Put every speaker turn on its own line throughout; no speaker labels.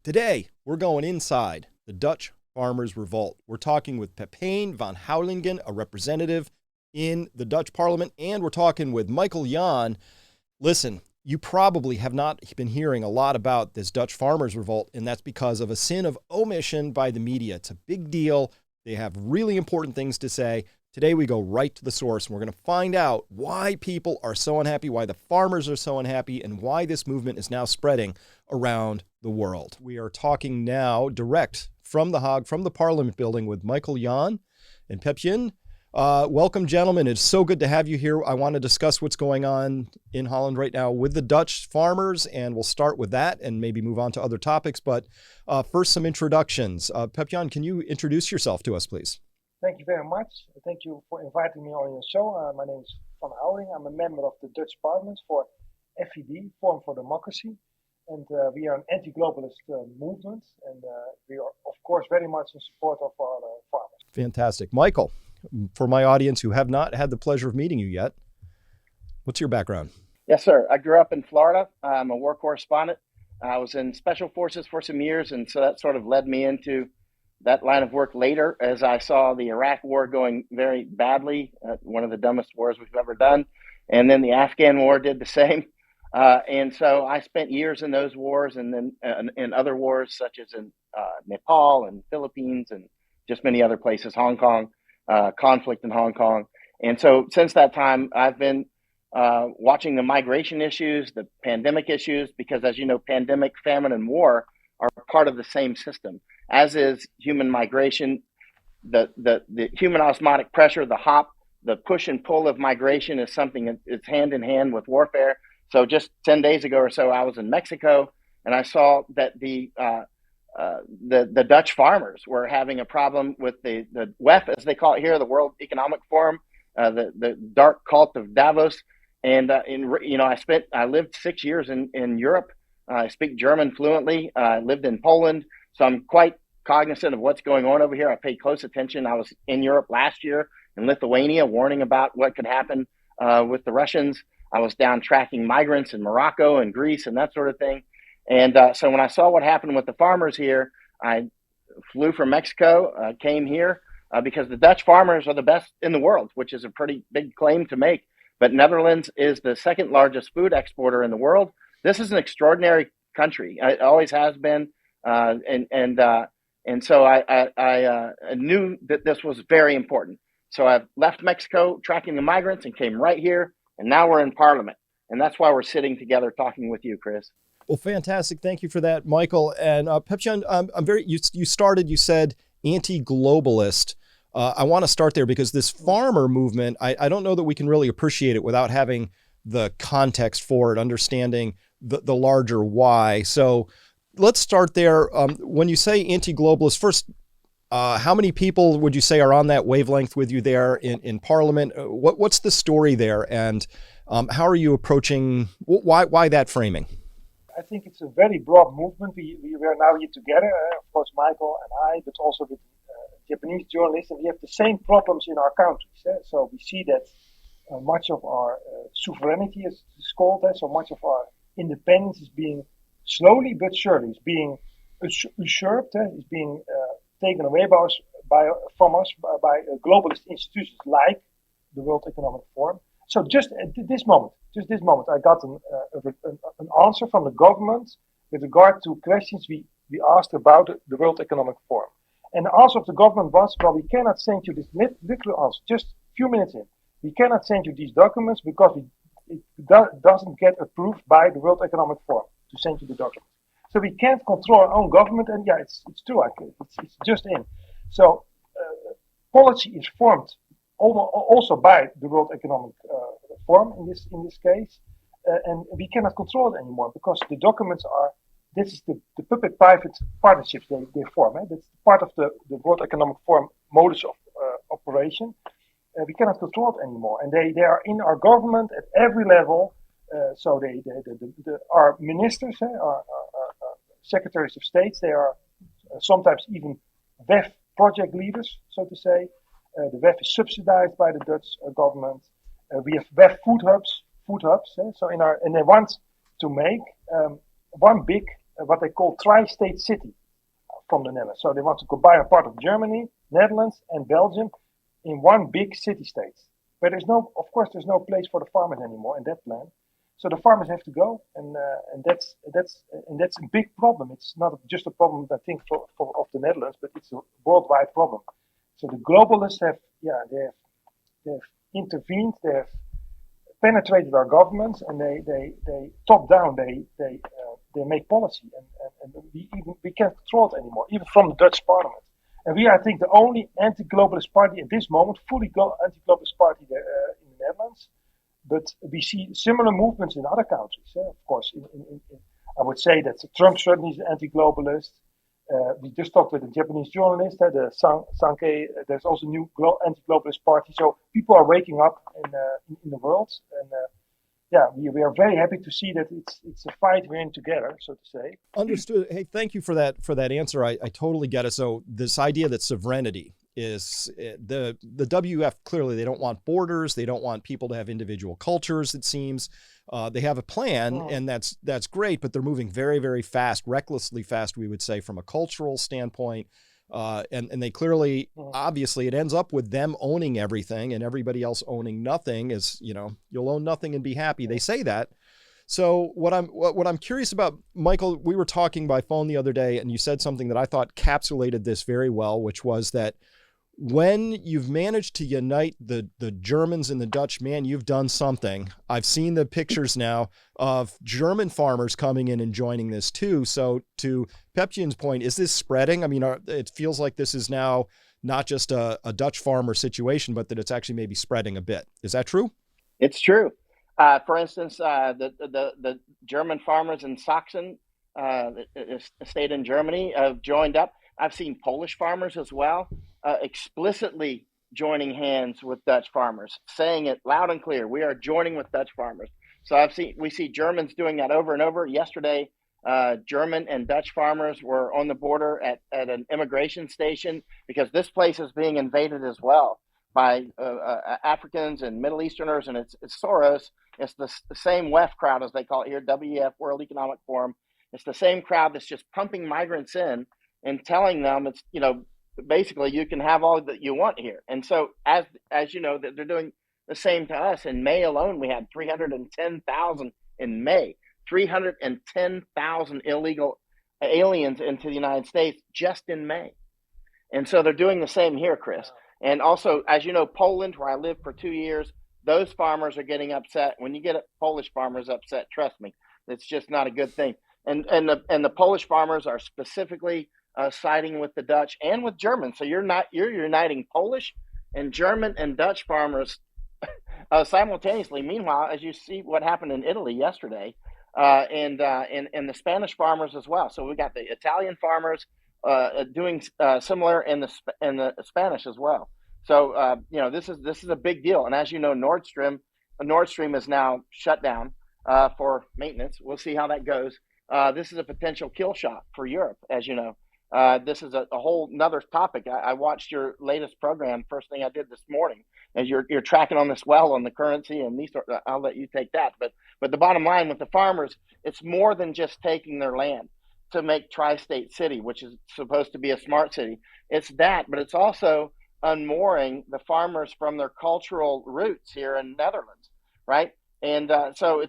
Today, we're going inside the Dutch Farmers' Revolt. We're talking with Pepijn van Houwelingen, a representative in the Dutch Parliament, and we're talking with Michael Jan. Listen, you probably have not been hearing a lot about this Dutch Farmers' Revolt, and that's because of a sin of omission by the media. It's a big deal. They have really important things to say. Today, we go right to the source, and we're going to find out why people are so unhappy, why the farmers are so unhappy, and why this movement is now spreading around the world. We are talking now direct from The Hague, from the Parliament building, with Michael Jan and Pepijn. Welcome, gentlemen. It's so good to have you here. I want to discuss what's going on in Holland right now with the Dutch farmers, and we'll start with that and maybe move on to other topics. But first, some introductions. Pepijn, can you introduce yourself to us, please?
Thank you very much. Thank you for inviting me on your show. My name is Van Houwelingen. I'm a member of the Dutch Parliament for FVD, Forum for Democracy. And we are an anti-globalist movement. And we are, of course, very much in support of our farmers.
Fantastic. Michael, for my audience who have not had the pleasure of meeting you yet, what's your background?
Yes, sir. I grew up in Florida. I'm a war correspondent. I was in Special Forces for some years, and so that sort of led me into that line of work later as I saw the Iraq war going very badly, one of the dumbest wars we've ever done. And then the Afghan war did the same. And so I spent years in those wars and then in other wars, such as in Nepal and Philippines and just many other places, Hong Kong, conflict in Hong Kong. And so since that time, I've been watching the migration issues, the pandemic issues, because as you know, pandemic, famine, and war are part of the same system, as is human migration. The human osmotic pressure, the hop, the push and pull of migration is something that is hand in hand with warfare. So just 10 days ago or so, I was in Mexico, and I saw that the Dutch farmers were having a problem with the WEF, as they call it here, the World Economic Forum, the dark cult of Davos. And I lived 6 years in Europe. I speak German fluently. I lived in Poland, so I'm quite cognizant of what's going on over here. I paid close attention. I was in Europe last year in Lithuania, warning about what could happen with the Russians. I was down tracking migrants in Morocco and Greece and that sort of thing. And so when I saw what happened with the farmers here, I flew from Mexico, came here because the Dutch farmers are the best in the world, which is a pretty big claim to make. But Netherlands is the second largest food exporter in the world. This is an extraordinary country. It always has been. And so I knew that this was very important. So I've left Mexico tracking the migrants and came right here. And now we're in Parliament. And that's why we're sitting together talking with you, Chris.
Well, fantastic. Thank you for that, Michael. And Pepijn, you said anti-globalist. I want to start there because this farmer movement, I don't know that we can really appreciate it without having the context for it, understanding the larger why. So let's start there. When you say anti-globalist, first, how many people would you say are on that wavelength with you there in Parliament? What's the story there, and how are you approaching? Why that framing?
I think it's a very broad movement. We are now here together, of course, Michael and I, but also with Japanese journalists, and we have the same problems in our countries. So we see that much of our sovereignty, as it's called, so much of our independence is being slowly but surely is being usurped, is being taken away from us by globalist institutions like the World Economic Forum. So just at this moment, I got an answer from the government with regard to questions we asked about the World Economic Forum. And the answer of the government was, well, we cannot send you this literal answer, just a few minutes in. We cannot send you these documents because it doesn't get approved by the World Economic Forum to send you the documents. So we can't control our own government, and yeah, it's true. It's just in. So policy is formed also by the World Economic Forum in this case, and we cannot control it anymore because the documents are. This is the public-private partnerships they form. That's part of the World Economic Forum modus of operation. We cannot control it anymore, and they are in our government at every level. So our ministers, our secretaries of states, they are sometimes even WEF project leaders, so to say. The WEF is subsidized by the Dutch government. We have WEF food hubs. So and they want to make one big what they call tri-state city from the Netherlands. So they want to combine a part of Germany, Netherlands, and Belgium in one big city-state. But of course, there's no place for the farmers anymore in that plan. So the farmers have to go, and that's a big problem. It's not just a problem, I think, of the Netherlands, but it's a worldwide problem. So the globalists have intervened, they have penetrated our governments, and they top down, they make policy, and we can't control it anymore, even from the Dutch parliament. And we are, I think, the only anti-globalist party at this moment, fully anti-globalist party in the Netherlands. But we see similar movements in other countries. Of course, I would say that Trump certainly is an anti-globalist. We just talked with a Japanese journalist, the Sankei. There's also a new anti-globalist party. So people are waking up in the world, and we are very happy to see that it's a fight we're in together, so to say.
Understood. Hey, thank you for that answer. I totally get it. So this idea that sovereignty is the WF, clearly they don't want borders. They don't want people to have individual cultures, it seems. They have a plan, and that's great, but they're moving very, very fast, recklessly fast, we would say, from a cultural standpoint. And they clearly, obviously, it ends up with them owning everything and everybody else owning nothing. Is, you'll own nothing and be happy. They say that. So what I'm curious about, Michael, we were talking by phone the other day, and you said something that I thought capsulated this very well, which was that when you've managed to unite the Germans and the Dutch, man, you've done something. I've seen the pictures now of German farmers coming in and joining this too. So to Pepjian's point, is this spreading? I mean, it feels like this is now not just a Dutch farmer situation, but that it's actually maybe spreading a bit. Is that true?
It's true. For instance, the German farmers in Sachsen, a state in Germany, have joined up. I've seen Polish farmers as well, explicitly joining hands with Dutch farmers, saying it loud and clear. We are joining with Dutch farmers. So we see Germans doing that over and over. Yesterday, German and Dutch farmers were on the border at an immigration station, because this place is being invaded as well by Africans and Middle Easterners, and it's Soros. It's the same WEF crowd, as they call it here, WEF, World Economic Forum. It's the same crowd that's just pumping migrants in and telling them it's, basically you can have all that you want here. And so as you know, that they're doing the same to us. In May alone, we had 310,000 in May, 310,000 illegal aliens into the United States just in May. And so they're doing the same here, Chris. And also, as you know, Poland, where I lived for 2 years, those farmers are getting upset. When you get Polish farmers upset, trust me, it's just not a good thing. And the Polish farmers are specifically siding with the Dutch and with Germans. So you're uniting Polish and German and Dutch farmers simultaneously. Meanwhile, as you see what happened in Italy yesterday, and the Spanish farmers as well. So we got the Italian farmers doing similar in the Spanish as well. So this is a big deal. And as you know, Nord Stream is now shut down for maintenance. We'll see how that goes. This is a potential kill shot for Europe, as you know. This is a whole nother topic. I watched your latest program. First thing I did this morning, as you're tracking on this well on the currency and these. I'll let you take that. But the bottom line with the farmers, it's more than just taking their land to make Tri-State City, which is supposed to be a smart city. It's that, but it's also unmooring the farmers from their cultural roots here in Netherlands, right? And so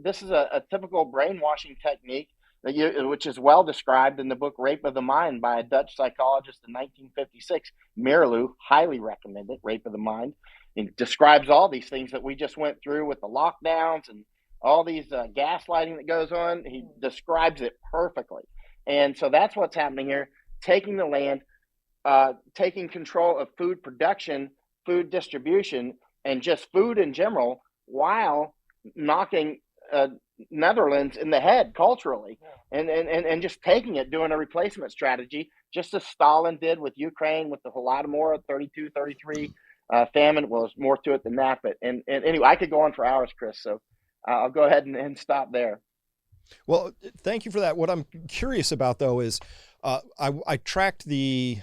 this is a typical brainwashing technique which is well described in the book Rape of the Mind by a Dutch psychologist in 1956. Miralou, highly recommend it, Rape of the Mind. It describes all these things that we just went through with the lockdowns and all these gaslighting that goes on. He describes it perfectly. And so that's what's happening here, taking the land, taking control of food production, food distribution, and just food in general, while knocking Netherlands in the head culturally, and just taking it, doing a replacement strategy, just as Stalin did with Ukraine with the Holodomor 32, 33 famine. Well, there's more to it than that, but and anyway, I could go on for hours, Chris, so I'll go ahead and stop there.
Well, thank you for that. What I'm curious about, though, is I tracked the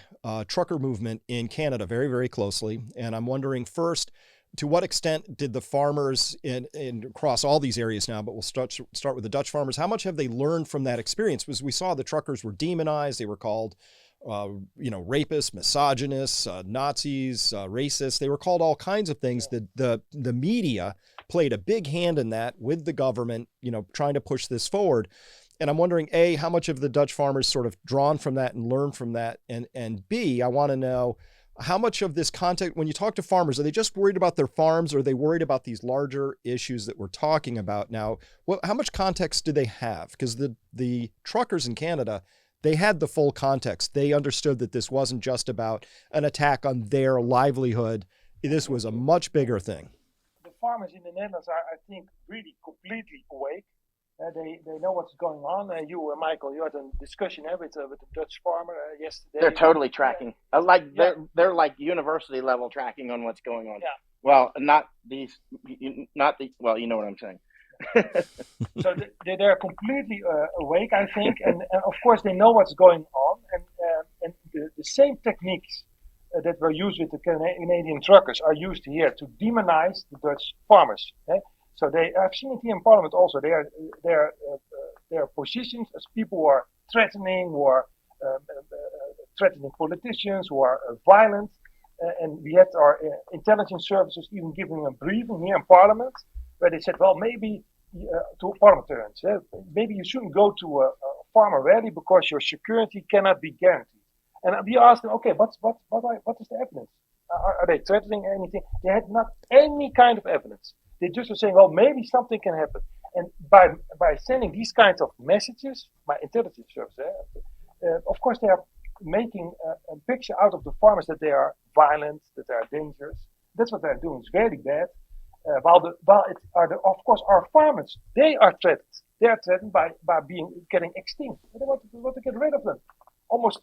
trucker movement in Canada very, very closely, and I'm wondering first, to what extent did the farmers in across all these areas now, but we'll start with the Dutch farmers, how much have they learned from that experience? Because we saw the truckers were demonized. They were called, rapists, misogynists, Nazis, racists. They were called all kinds of things. The media played a big hand in that with the government, trying to push this forward. And I'm wondering, A, how much of the Dutch farmers sort of drawn from that and learned from that? And B, I want to know how much of this context, when you talk to farmers, are they just worried about their farms, or are they worried about these larger issues that we're talking about now? How much context do they have? Because the truckers in Canada, they had the full context. They understood that this wasn't just about an attack on their livelihood. This was a much bigger thing.
The farmers in the Netherlands are, I think, really completely awake. They know what's going on. You, Michael, you had a discussion with the Dutch farmer yesterday.
They're totally tracking. They're like university level tracking on what's going on.
Yeah.
Well, well, you know what I'm saying.
So they're completely awake, I think, and of course they know what's going on, and the same techniques that were used with the Canadian truckers are used here to demonize the Dutch farmers. So I've seen it here in Parliament also. Their positions as people who are threatening, threatening politicians, who are violent, and we had our intelligence services even giving a briefing here in Parliament, where they said, well, maybe to parliamentarians, maybe you shouldn't go to a farmer rally because your security cannot be guaranteed. And we asked them, okay, what is the evidence? Are they threatening anything? They had not any kind of evidence. They just were saying, well, maybe something can happen. And by sending these kinds of messages, my intelligence service, of course, they are making a picture out of the farmers that they are violent, that they are dangerous. That's what they're doing. It's very bad. Of course, our farmers, they are threatened. They are threatened by getting extinct. They want to get rid of them. Almost,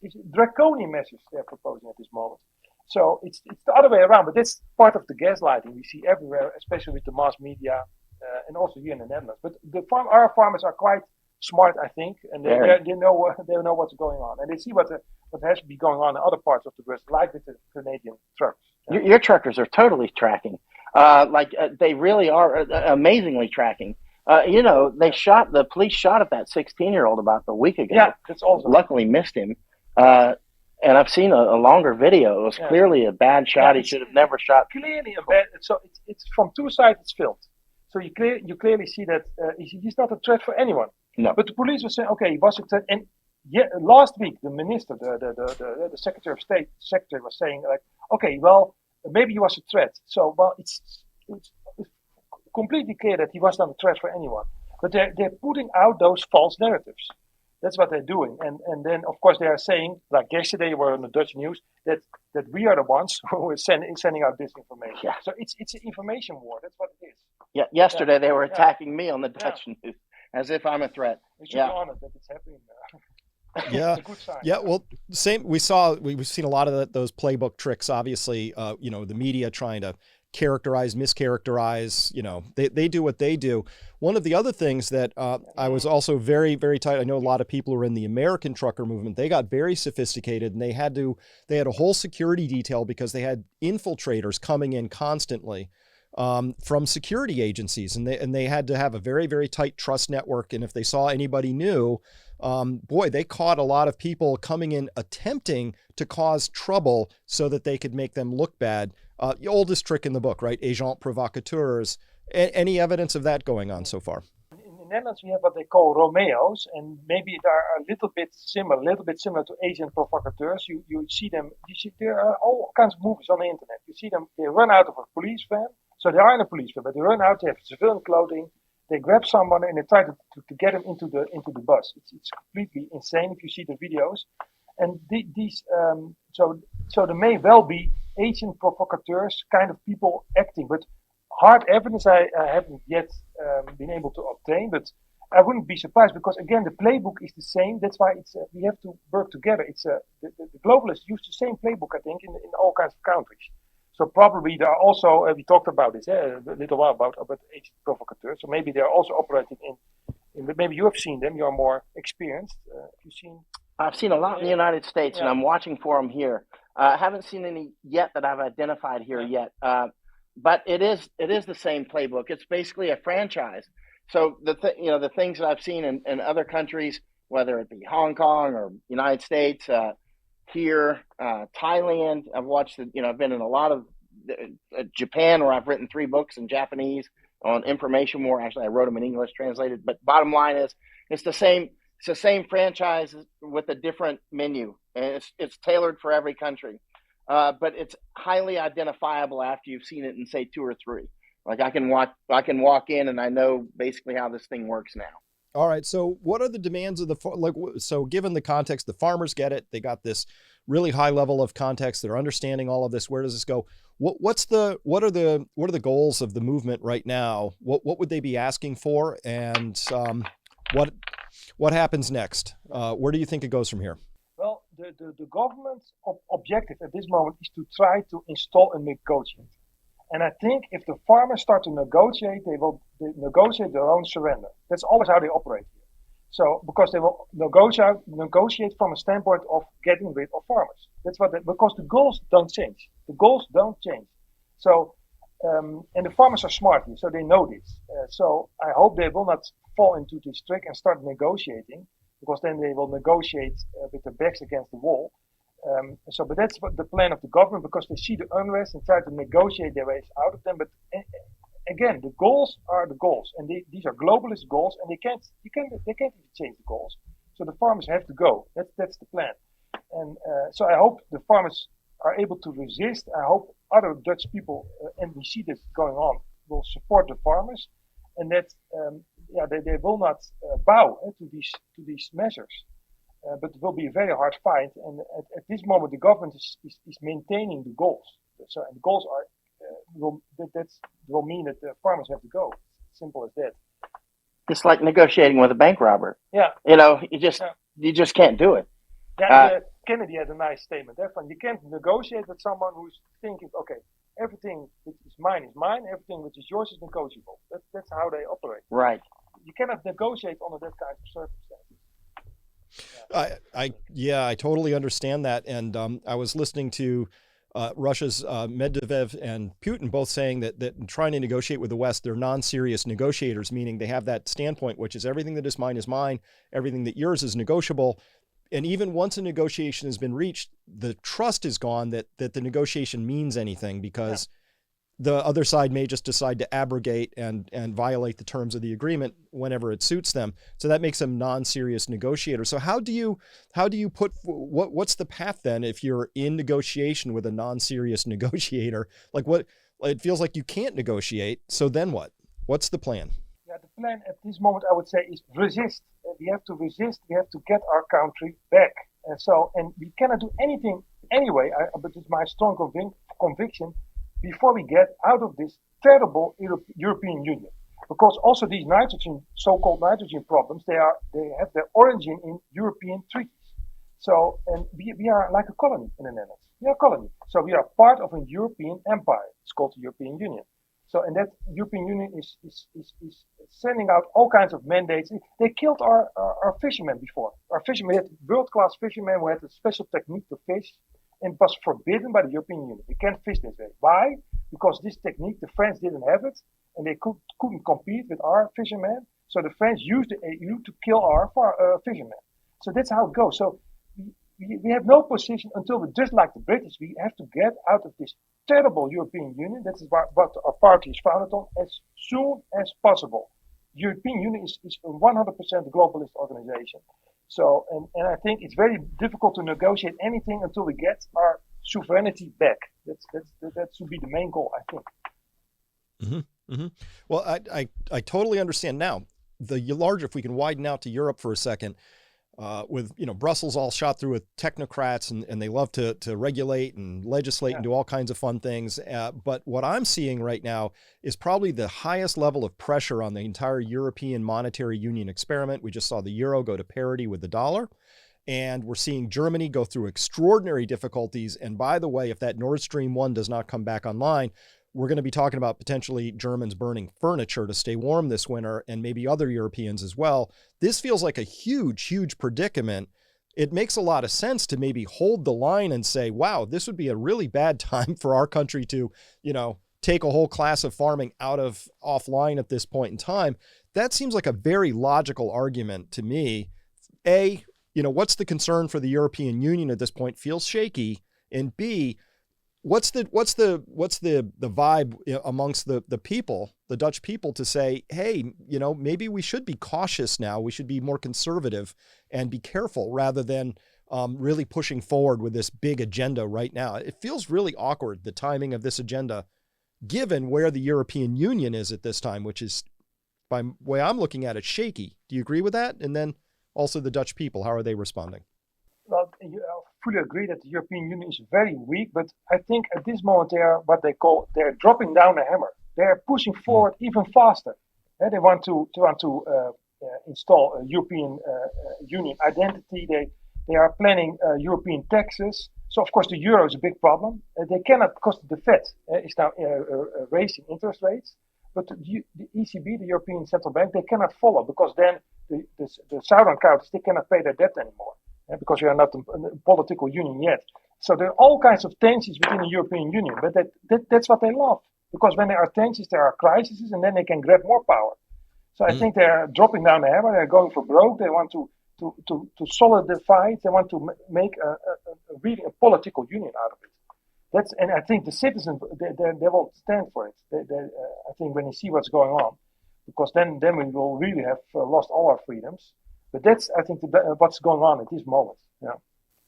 it's draconian measures they're proposing at this moment. So it's the other way around, but that's part of the gaslighting we see everywhere, especially with the mass media and also here in the Netherlands. But our farmers are quite smart, I think, and they know what's going on, and they see what has to be going on in other parts of the world, like with the Canadian trucks.
Your truckers are totally tracking, they really are amazingly tracking. The police shot at that 16-year-old about a week ago.
Yeah, that's also
luckily missed him. And I've seen a longer video. It was clearly a bad shot. He should have never shot.
Clearly a bad. So it's from two sides. It's filmed. So you clearly see that he's not a threat for anyone.
No.
But the police were saying, okay, he was a threat. And last week the minister, the Secretary of State, was saying like, okay, well, maybe he was a threat. So it's completely clear that he was not a threat for anyone. But they're putting out those false narratives. That's what they're doing, and then of course they are saying, like yesterday we were on the Dutch news, that we are the ones who are sending out disinformation. Yeah. So it's an information war. That's what it is.
Yeah. Yesterday they were attacking me on the Dutch news as if I'm a threat.
We should be honored that it's happening.
Yeah.
It's a good sign.
Yeah. Well, same. We've seen a lot of those playbook tricks. Obviously, the media trying to characterize, mischaracterize, they do what they do. One of the other things that I was also very, very tight. I know a lot of people who are in the American trucker movement. They got very sophisticated, and they had a whole security detail because they had infiltrators coming in constantly from security agencies, and they had to have a very, very tight trust network. And if they saw anybody new, they caught a lot of people coming in attempting to cause trouble so that they could make them look bad. The oldest trick in the book, right? Agents provocateurs. Any evidence of that going on so far?
In the Netherlands, we have what they call Romeos, and maybe they are a little bit similar to agent provocateurs. You see them. There are all kinds of movies on the internet. You see them. They run out of a police van. So they are in a police van, but they run out. They have civilian clothing. They grab someone and they try to get him into the bus. It's completely insane if you see the videos. And so there may well be agent provocateurs, kind of people acting, but hard evidence I haven't yet been able to obtain. But I wouldn't be surprised because again the playbook is the same. That's why we have to work together. The globalists use the same playbook, I think, in all kinds of countries. So probably there are also we talked about this a little while about agent provocateurs. So maybe they are also operating in. Maybe you have seen them. You are more experienced. You've seen.
I've seen a lot in the United States, and I'm watching for them here. I haven't seen any yet that I've identified here yet. but it is the same playbook. It's basically a franchise. So the things that I've seen in other countries, whether it be Hong Kong or United States, here, Thailand, I've watched. I've been in a lot of Japan, where I've written 3 books in Japanese on information war. Actually, I wrote them in English translated. But bottom line is, it's the same. It's the same franchise with a different menu, and it's tailored for every country. But it's highly identifiable after you've seen it in, say, 2 or 3. Like I can walk in and I know basically how this thing works now.
All right. So what are the demands of so given the context, the farmers get it. They got this really high level of context. They're understanding all of this. Where does this go? What are the goals of the movement right now? What would they be asking for? And what happens next? Where do you think it goes from here?
Well, the government's objective at this moment is to try to install a negotiator. And I think if the farmers start to negotiate, they will negotiate their own surrender. That's always how they operate here. So because they will negotiate from a standpoint of getting rid of farmers. That's because the goals don't change. The goals don't change. So and the farmers are smart here, so they know this. So I hope they will not fall into this trick and start negotiating, because then they will negotiate with their backs against the wall. But that's what the plan of the government, because they see the unrest and try to negotiate their ways out of them. But again, the goals are the goals, and these are globalist goals, and they can't even change the goals. So the farmers have to go. That's the plan. And so I hope the farmers are able to resist. I hope other Dutch people, and we see this going on, will support the farmers, and that they will not bow to these measures. But it will be a very hard fight, and at this moment the government is maintaining the goals. So, and the goals are will mean that the farmers have to go. Simple as that.
It's like negotiating with a bank robber.
Yeah.
You just can't do it.
Yeah, Kennedy had a nice statement. You can't negotiate with someone who's thinking, okay, everything which is mine, everything which is yours is negotiable. That's how they operate.
Right.
You cannot negotiate under that kind of circumstances.
I totally understand that. And I was listening to Russia's Medvedev and Putin both saying that in trying to negotiate with the West, they're non-serious negotiators, meaning they have that standpoint, which is everything that is mine, everything that yours is negotiable. And even once a negotiation has been reached, the trust is gone that the negotiation means anything, because the other side may just decide to abrogate and violate the terms of the agreement whenever it suits them. So that makes them non-serious negotiators. So how do you what's the path then if you're in negotiation with a non-serious negotiator? Like it feels like you can't negotiate. So then what? What's the plan?
Yeah, the plan at this moment, I would say, is resist. We have to resist. We have to get our country back. And we cannot do anything anyway, but it's my strong conviction, before we get out of this terrible European Union. Because also these so-called nitrogen problems, they have their origin in European treaties. So, and we are like a colony in the Netherlands. We are a colony. So we are part of a European empire. It's called the European Union. So, and that European Union is sending out all kinds of mandates. They killed our fishermen before. Our fishermen had world-class fishermen who had a special technique to fish, and it was forbidden by the European Union. You can't fish this way. Why? Because this technique, the French didn't have it, and they couldn't compete with our fishermen. So the French used the EU to kill our fishermen. So that's how it goes. So we have no position until we, just like the British, we have to get out of this terrible European Union. That is what our party is founded on, as soon as possible. The European Union is a 100% globalist organization. So, and I think it's very difficult to negotiate anything until we get our sovereignty back. That should be the main goal, I think.
Mm-hmm. Mm-hmm. Well, I totally understand now. If we can widen out to Europe for a second, with Brussels all shot through with technocrats and they love to regulate and legislate and do all kinds of fun things. But what I'm seeing right now is probably the highest level of pressure on the entire European monetary union experiment. We just saw the euro go to parity with the dollar, and we're seeing Germany go through extraordinary difficulties. And by the way, if that Nord Stream 1 does not come back online, we're going to be talking about potentially Germans burning furniture to stay warm this winter, and maybe other Europeans as well. This feels like a huge, huge predicament. It makes a lot of sense to maybe hold the line and say, wow, this would be a really bad time for our country to, take a whole class of farming offline at this point in time. That seems like a very logical argument to me. What's the concern for the European Union at this point? Feels shaky. And B, what's the vibe amongst the people, the Dutch people, to say, hey, maybe we should be cautious now. We should be more conservative and be careful rather than really pushing forward with this big agenda right now. It feels really awkward, the timing of this agenda, given where the European Union is at this time, which is, by the way I'm looking at it, shaky. Do you agree with that? And then also the Dutch people, how are they responding?
Well, I fully agree that the European Union is very weak, but I think at this moment they're dropping down the hammer. They're pushing forward even faster. They want to install a European Union identity. They are planning European taxes. So of course the euro is a big problem. They cannot, because the Fed is now raising interest rates, but the ECB, the European Central Bank, they cannot follow, because then the southern countries, they cannot pay their debt anymore. Because we are not a political union yet. So there are all kinds of tensions within the European Union, but that's what they love. Because when there are tensions, there are crises, and then they can grab more power. So I think they're dropping down the hammer, they're going for broke, they want to solidify it, they want to make really a political union out of it. And I think the citizens, they won't stand for it. I think when you see what's going on, because then we will really have lost all our freedoms. But that's, I think, what's going on at this moment. Yeah.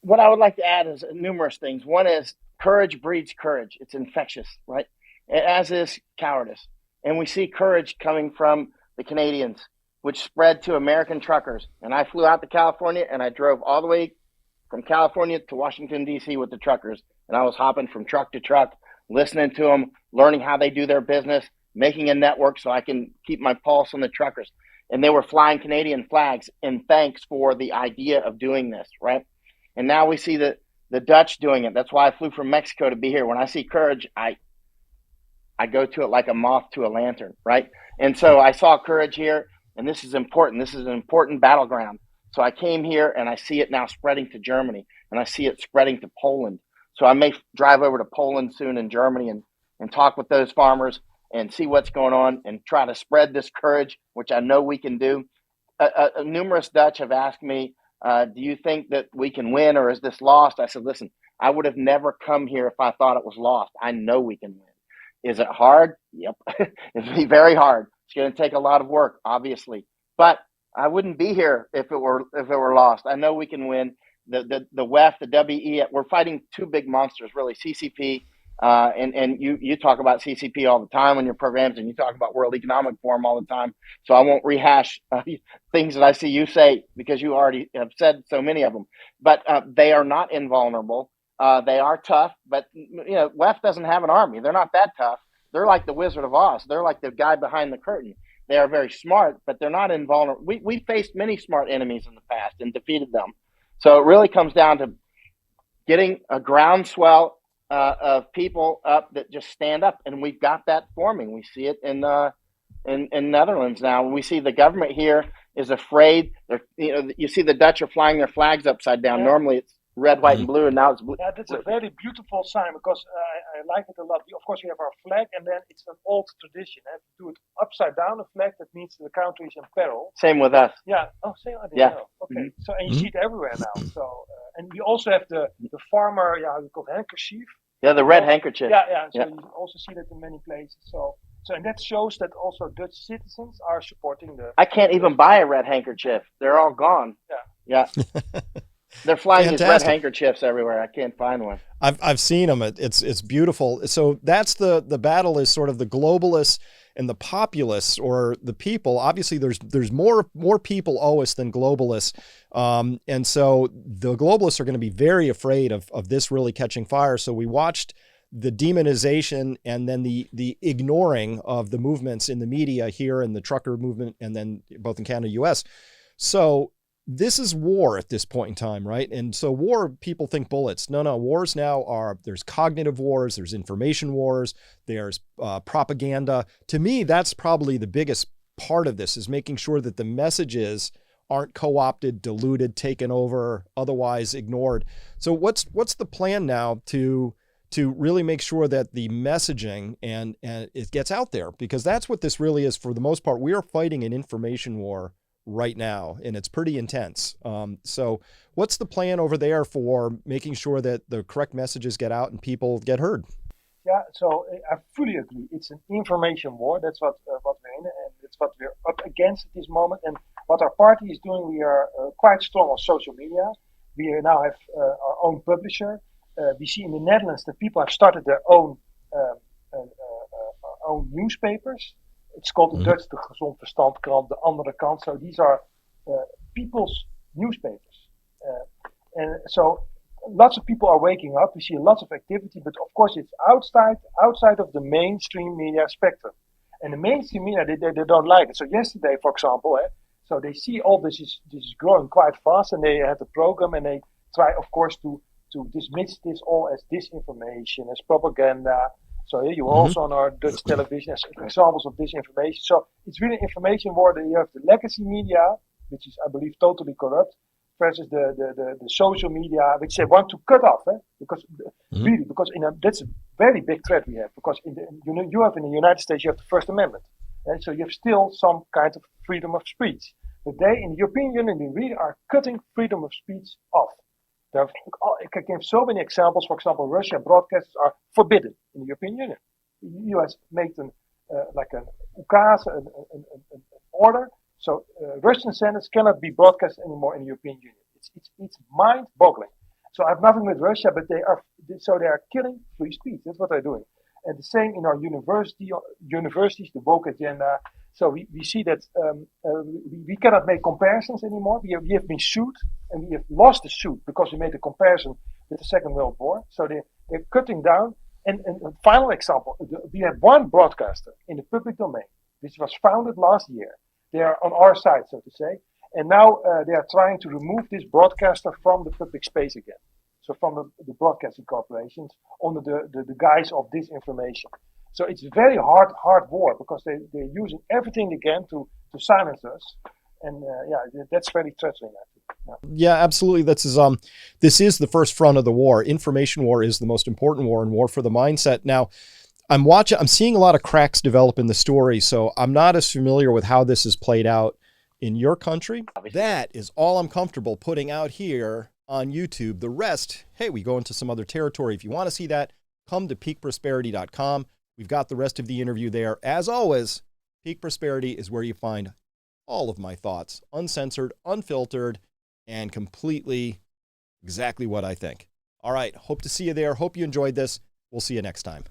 What I would like to add is numerous things. One is courage breeds courage. It's infectious, right? As is cowardice. And we see courage coming from the Canadians, which spread to American truckers. And I flew out to California, and I drove all the way from California to Washington, D.C. with the truckers. And I was hopping from truck to truck, listening to them, learning how they do their business, making a network so I can keep my pulse on the truckers. And they were flying Canadian flags in thanks for the idea of doing this, right? And now we see the Dutch doing it. That's why I flew from Mexico to be here. When I see courage, I go to it like a moth to a lantern, right? And so I saw courage here, and this is important. This is an important battleground. So I came here, and I see it now spreading to Germany, and I see it spreading to Poland. So I may drive over to Poland soon in Germany and talk with those farmers and see what's going on and try to spread this courage, which I know we can do. Numerous Dutch have asked me, do you think that we can win, or is this lost? I said, listen, I would have never come here if I thought it was lost. I know we can win. Is it hard? Yep. It'll be very hard. It's going to take a lot of work, obviously. But I wouldn't be here if it were lost. I know we can win. The WEF, the WE, we're fighting two big monsters, really, CCP. And you talk about CCP all the time on your programs, and you talk about World Economic Forum all the time. So I won't rehash things that I see you say, because you already have said so many of them. But they are not invulnerable. They are tough, but WEF doesn't have an army. They're not that tough. They're like the Wizard of Oz. They're like the guy behind the curtain. They are very smart, but they're not invulnerable. We faced many smart enemies in the past and defeated them. So it really comes down to getting a groundswell of people up that just stand up, and we've got that forming. We see it in Netherlands now. We see the government here is afraid. You see the Dutch are flying their flags upside down. Yeah. Normally it's red, white, and blue, and now it's blue.
Yeah, that's a very beautiful sign, because I like it a lot. Of course, we have our flag, and then it's an old tradition. To do it upside down, a flag, that means the country is in peril.
Same with us.
Yeah. Oh, same. I didn't know. Okay. Mm-hmm. So, and you see it everywhere now. So, and we also have the farmer, we call it handkerchief.
Yeah, the red handkerchief.
Yeah. So you also see that in many places. So and that shows that also Dutch citizens are supporting the.
I can't even buy a red handkerchief. They're all gone. Yeah. They're flying these red handkerchiefs everywhere. I can't find one.
I've seen them. It's beautiful. So that's the battle, is sort of the globalists and the populists, or the people. Obviously, there's more people owe us than globalists, and so the globalists are going to be very afraid of this really catching fire. So we watched the demonization and then the ignoring of the movements in the media here, and the trucker movement, and then both in Canada, US. So this is war at this point in time, right? And so war, people think bullets. No, wars now there's cognitive wars, there's information wars, there's propaganda. To me, that's probably the biggest part of this, is making sure that the messages aren't co-opted, diluted, taken over, otherwise ignored. So what's the plan now to to really make sure that the messaging and it gets out there, because that's what this really is for the most part. We are fighting an information war right now, and it's pretty intense. So what's the plan over there for making sure that the correct messages get out and people get heard?
Yeah, so I fully agree. It's an information war. That's what we're in, and it's what we're up against at this moment. And what our party is doing, we are quite strong on social media. We now have our own publisher. We see in the Netherlands that people have started their own newspapers. It's called the Dutch de Gezond Verstand krant, de andere kant. So these are people's newspapers. And so lots of people are waking up. We see lots of activity, but of course it's outside of the mainstream media spectrum. And the mainstream media, they don't like it. So yesterday, for example, so they see all this is growing quite fast, and they had a program, and they try, of course, to dismiss this all as disinformation, as propaganda. So you also on our Dutch television as examples of disinformation. So it's really information war. That you have the legacy media, which is, I believe, totally corrupt, versus the social media, which they want to cut off, because that's a very big threat we have. Because you have in the United States, you have the First Amendment, and so you have still some kind of freedom of speech. But they in the European Union, they really are cutting freedom of speech off. I can give so many examples. For example, Russian broadcasters are forbidden in the European Union. The US made an like an ukaz, an order. So Russian senators cannot be broadcast anymore in the European Union. It's mind-boggling. So I have nothing with Russia, but they are killing free speech. That's what they're doing. And the same in our universities, the woke agenda. So we see that we cannot make comparisons anymore. We have been sued, and we have lost the suit because we made a comparison with the Second World War. So they're cutting down. And a final example, we have one broadcaster in the public domain, which was founded last year. They are on our side, so to say. And now they are trying to remove this broadcaster from the public space again. So from the broadcasting corporations under the guise of disinformation. So it's a very hard war, because they're using everything they can to silence us. And that's very threatening, I think.
Yeah, absolutely. This is the first front of the war. Information war is the most important war, and war for the mindset. Now, I'm seeing a lot of cracks develop in the story, so I'm not as familiar with how this is played out in your country. That is all I'm comfortable putting out here on YouTube. The rest, hey, we go into some other territory. If you want to see that, come to peakprosperity.com. We've got the rest of the interview there. As always, Peak Prosperity is where you find all of my thoughts, uncensored, unfiltered, and completely exactly what I think. All right, hope to see you there. Hope you enjoyed this. We'll see you next time.